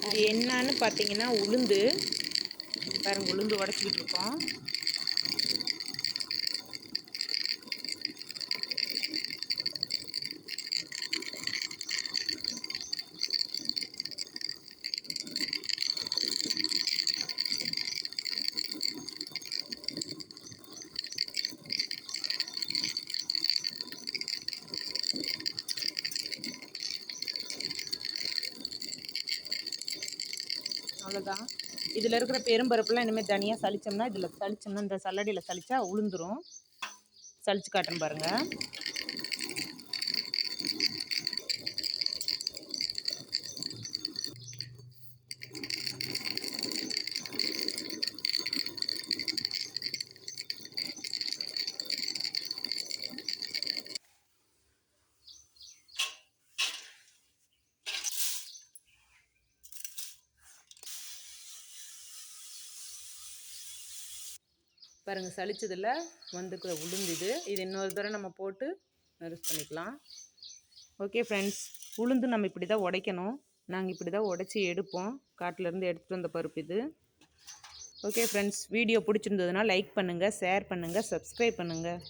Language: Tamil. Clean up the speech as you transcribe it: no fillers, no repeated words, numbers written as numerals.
இது என்னன்னு பார்த்தீங்கன்னா உளுந்து பாருங்க, உளுந்து உடச்சிக்கிட்டு இருக்கோம். அவ்வளோதான். இதில் இருக்கிற பெரும்பருப்புலாம் இனிமேல் தனியாக சளிச்சோம்னா இந்த சல்லடியில் சளிச்சா உளுந்துரும். சளிச்சு காட்டுறேன் பாருங்கள். பாருங்கள், சளிச்சதில் வந்துக்கிற உளுந்து இது இன்னொரு தடவை நம்ம போட்டு நறுஸ் பண்ணிக்கலாம். ஓகே ஃப்ரெண்ட்ஸ், உளுந்து நம்ம இப்படி தான் உடைக்கணும். நாங்கள் இப்படி தான் உடச்சி எடுப்போம். காட்டிலேருந்து எடுத்துகிட்டு வந்த பருப்பு இது. ஓகே ஃப்ரெண்ட்ஸ், வீடியோ பிடிச்சிருந்ததுன்னா லைக் பண்ணுங்கள், ஷேர் பண்ணுங்கள், சப்ஸ்கிரைப் பண்ணுங்கள்.